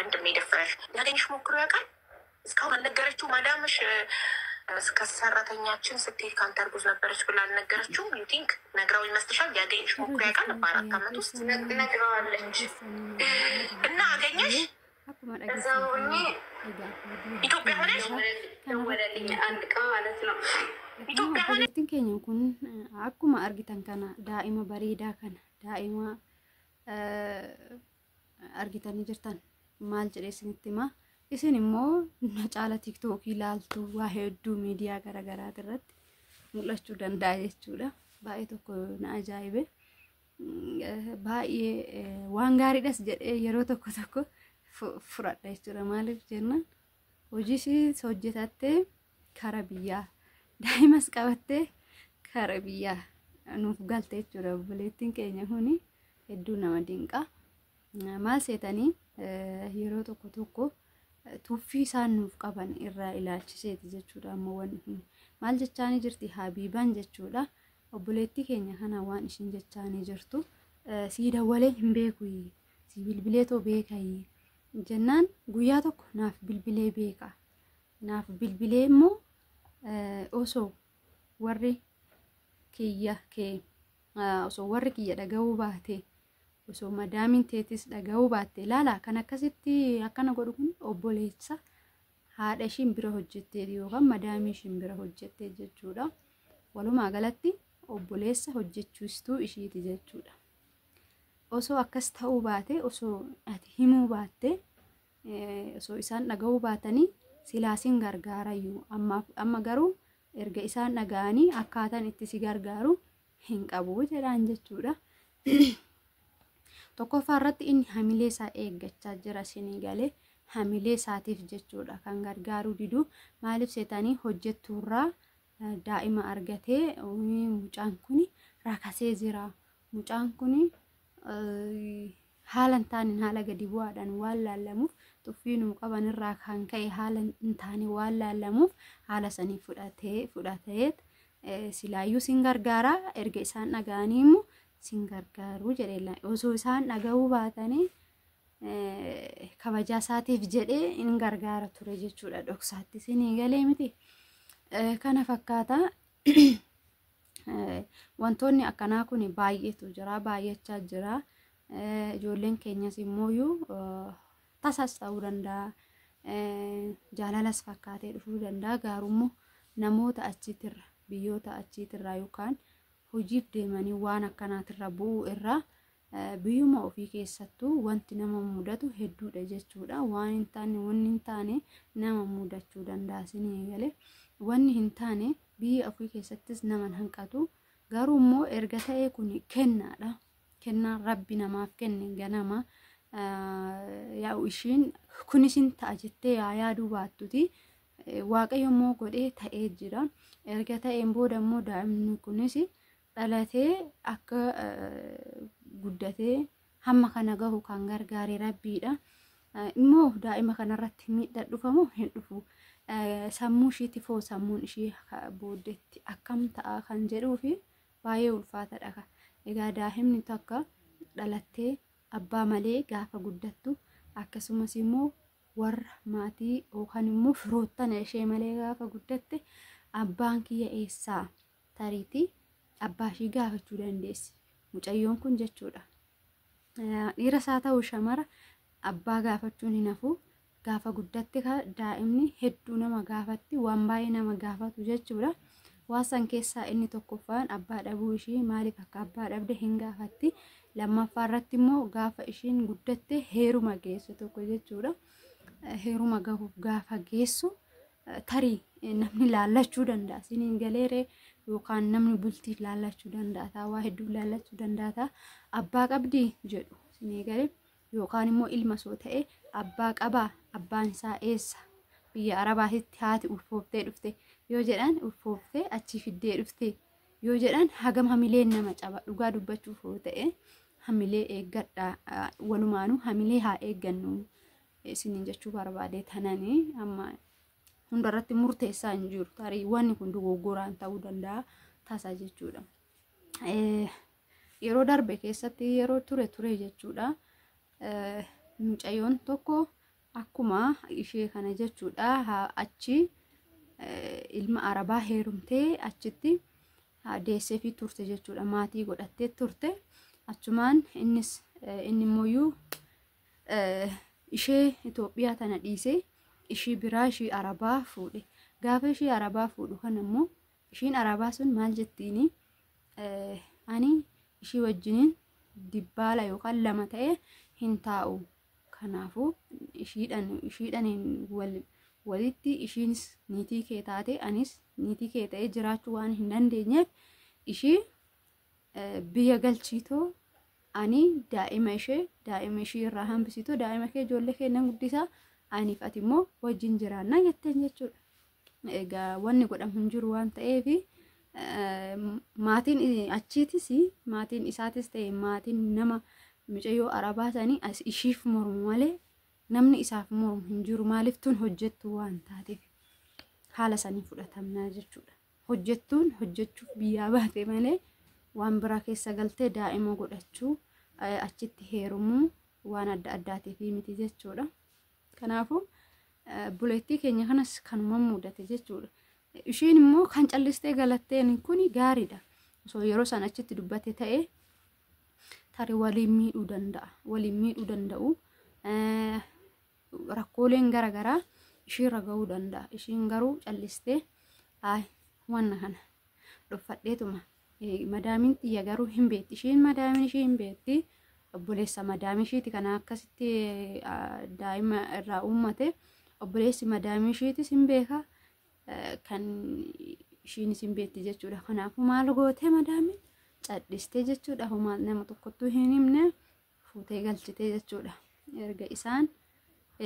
ወንድሜ ደፍረሽ ያገኝሽ ሞክሮ ያውቃል? እስካሁን አልነገረችው ማዳምሽ ከሰራተኛችን ስትሄድ ከአንተ እርጉዝ ነበረች ብላ አልነገረችውም? ዩ ቲንክ ነግራው ይመስልሻል? ያገኝሽ ሞክሮ ያውቃል? በ4 ዓመት ውስጥ ነግረዋለች እና አገኘሽ? ኢትዮጵያ ሆነሽ ደወለልኝ አንድ ቀን ማለት ነው። ኢትዮጵያ ሆነሽ keenya kun akkuma argitan kana daa'ima bareedaa kana daa'ima argitanii jirtan maal jedhee isinitti hima isin immoo caala tiktookii ilaaltu waa hedduu miidiyaa garaagaraa irratti mul'achuu danda'a jechuudha. Baay'ee tokko na ajaa'ibe baay'ee waan gaariidhas jedhee yeroo tokko fudhadha jechuudha. Maaliif jennaan hojii hojjetattee kara biyyaa daa'imas qabattee kara biyyaa nuuf galte jechuudha. Obboleettiin keenya kuni hedduu nama dinqa. Maal seetanii yeroo tokko tuffii isaan nuuf qaban irraa ilaalchiseeti jechuudha. Amma wanni maal jechaanii jirti Habiibaan jechuudha. Obboleettii keenya kana waan ishiin jechaanii jirtu sii dawwalee hin beeku sii bilbileetoo beekayi jennaan guyyaa tokko naaf bilbilee beeka. Naaf bilbilee immoo osoo warri kiyya dhaga'uu baate osoo madaamin teetis dhaga'uu baatte laala kan akkasitti akkana godhu kun obboleessa haadha ishiin bira hojjettee yookaan madaamii ishiin bira hojjettee jechuudha. Walumaa galatti obboleessa hojjechuustuu ishiiti jechuudha. Osoo akkas ta'uu baate osoo ati himuu baatte osoo isaan dhaga'uu baatanii silaasin gargaarayyuu amma garuu erga isaan dhaga'anii akkaataan itti si gargaaru hin qabu jedhaan jechuudha. Tokkoffaa irratti inni hamilee isaa eeggachaa jira sinii galee hamilee isaatiif jechuudha kan gargaaru didu maaliif seetanii hojjettuurraa daa'ima argatee mucaan kuni rakasee jira. Mucaan kuni haala hin taane haala gadi bu'aadhaan waan laallamuuf tuffii nuu qaban irraa kan ka'e haala hin taane waan laallamuuf haala sanii fudhatee silaayyuu sin gargaara erga isaan dhaga'anii immoo sin gargaaru jedhee osoo isaan dhaga'uu baatanii kabajaa isaatiif jedhee in gargaara ture jechuudha. Dhoksaatti sinii galee miti. Kana fakkaata wantoonni akkanaa kun baay'eetu jira baay'achaa jira. Ijoolleen keenyas immoo tasas ta'uu danda'a jaalalas fakkaatee dhufuu danda'a gaarummoo namoota achiitirra biyyoota achiitirraa yookaan hojiif deemanii waan akkanaatirra bu'uu irraa biyyuma ofii keessattuu wanti nama mudatu hedduudha jechuudha. Waan hin taane wanni hin taane nama mudachuu danda'a sinii galee wanni hin taane biyya ofii keessattis nama hanqatu garuu immoo erga ta'ee kun kennaadha. Kennaan rabbi namaaf kenne ganama yaa ishiin kunis hin ta'a jettee yaaduu baattuti waaqayyo immoo godhee ta'ee jira. Erga ta'een booda immoo daa'imni kunis dhalatee akka guddatee hamma kana gahu kan gargaare rabbiidha. Immoo daa'ima kanarratti miidhaa dhufamu hin dhufu. Sammuu ishiitti foo sammuun ishii booddeetti akkam ta'a kan jedhuufi baay'ee ulfaataadha. Egaa daa'imni takka dhalattee abbaa malee gaafa guddattu akkasumas immoo warra maatii yookaan immoo firoottan ishee malee gaafa guddatte abbaan kiyya eessaa tariitii abbaa ishii gaafachuu dandeessi. Mucayyoon kun jechuudha. Dhiira isaa ta'uu shamara abbaa gaafachuun hin hafu. Gaafa guddatte daa'imni hedduu nama gaafatti waan baay'ee nama gaafatu jechuudha. Waasan keessaa inni tokkoffaan abbaa dhabuu ishii maaliif akka abbaa dhabde hin gaafatti. Lammaffaa irratti immoo gaafa ishiin guddatte heeruma geessu tokko jechuudha. Heeruma gahuuf gaafa geessu tarii namni laallachuu danda'a. Siniin galeeree yookaan namni bultiif laallachuu danda'a. Waa hedduu laallachuu danda'a. Abbaa qabdii jedhu sinii galee yookaan immoo ilma soo ta'e abbaa qabaa abbaan isaa eessa biyya arabaatitti haati ulfooftee dhufte yoo jedhan ulfooftee achi fiddee dhufte yoo jedhan hagam hamileen nama caba. Dhugaa dubbachuuf yoo ta'e hamilee eeggadha walumaanuu hamilee haa eeggannu isiniin jechuu barbaade tananii amma hundarratti murteessaa hin jiru. Tarii wanni kun dogoggoraan ta'uu danda'a tasaa jechuudha. Yeroo darbe keessatti yeroo ture jechuudha. Mucayyoon tokko akkuma ishee kana jechuudha achi ilma arabaa heerumtee achitti deessee fi turte jechuudha. Maatii godhattee turte. Achumaan inni immoo ishee Itoophiyaa tana dhiisee ishii biraa ishii arabaa fuudhe. Gaafa ishii arabaa fuudhu kana immoo ishiin arabaa sun maal jettiini? Ani ishii wajjiniin dibbaala yookaan lama ta'e hin taa'u. Kanaafuu ishiidhaan walitti ishiinis niitii kee taate anis niitii kee ta'ee jiraachuu waan hin dandeenyeef ishii biyya galchiitoo ani daa'ima ishii irraa hambisiitoo daa'ima kee ijoollee kennan guddisaa aniif ati immoo wajjin jiraannaa jetteen jechuudha. Egaa wanni godhamu hin jiru waan ta'eef maatiin achiitis maatiin isaatis ta'e maatiin nama mucayyoo arabaa sanii as ishiif mormu malee namni isaaf mormu hin jiru. Maaliif tun hojjettu waan taateef haala sanii fudhatamnaa jechuudha. Hojjettuun hojjechuuf biyyaa baate malee waan biraa keessa galtee daa'ima godhachuu achitti heerumuu waan adda addaatiif miti jechuudha. Kanaafuu buleettii keenya kanas kanuma mudate jechuudha. Ishiin immoo kan callistee galatteen kun gaariidha. Osoo yeroo san achitti dubbate ta'e tarii waliin miidhuu danda'u. Rakkooleen garaagaraa ishiirra gahuu danda'a. Ishiin garuu callistee wanna kana dhuffadheetuma madaamiin xiyya garuu hin beekti. Ishiin madaamin ishii hin beekti. Obboleessa madaamii ishiiti kana akkasitti daa'ima irraa uummate. Obboleessi madaamii ishiitis hin beeka. Kan ishiinis hin beekti jechuudha. Kanaafuu maal gootee madaamiin cadhistee jechuudha. Homaa nama tokkottuu hin himne fuutee galchitee jechuudha.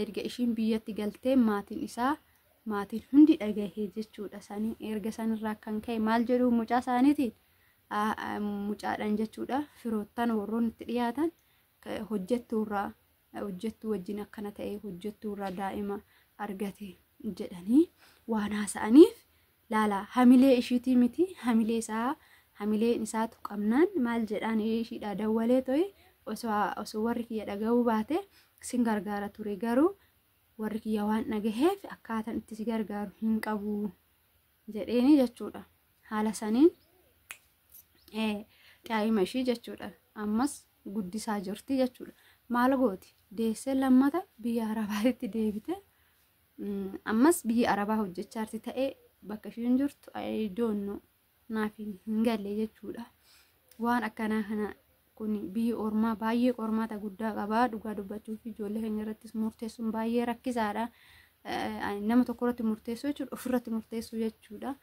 Erga ishiin biyyatti galtee maatiin hundi dhagahee jechuudha. Sanii erga sanirraa kan ka'e maal jedhu mucaa isaaniitiin mucaadhaan jechuudha. Firoottan warroon itti dhiyaatan hojjettuu wajjin akkana ta'e hojjettuurraa daa'ima argate jedhanii waan haasa'aniif laala hamilee ishiitii miti hamileen isaatu qabnaan maal jedhaan ishiidha dawwalee to'e osoo warri kiyya dhagahuu baate sin gargaara ture garuu warri kiyya waan dhagaheef akkaataan itti si gargaaru hin qabu jedheeni jechuudha. Haala saniin daa'ima ishii jechuudha ammas guddisaa jirti jechuudha. Maal gooti deessee lammata biyya arabaatti deebite ammas biyya arabaa hojjechaa jirti ta'ee bakka ishiin jirtu doonno naaf hin galle jechuudha. Waan akkanaa kana kun biyyi ormaa baay'ee qormaata guddaa qaba. Dhugaa dubbachuuf ijoollee keenya irrattis murteessuun baay'ee rakkisaadha. Nama tokko irratti murteessuu jechuudha ofirratti murteessuu jechuudha.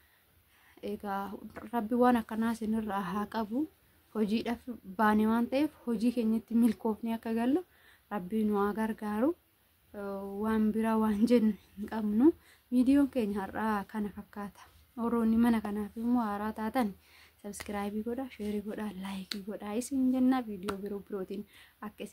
Egaa rabbi waan akkanaa isinirraa haa qabu. Hojiidhaaf baane waan ta'eef hojii keenyatti milkoofnee akka gallu rabbi nu haa gargaaru. Waan biraa waan jennu hin qabnu. Viidiyoon keenya har'aa kana fakkaata. Warroonni mana kanaaf immoo haaraa taatan subscribe godhaa, share godhaa, like godhaa isin jenna. Viidiyoo birootiin akka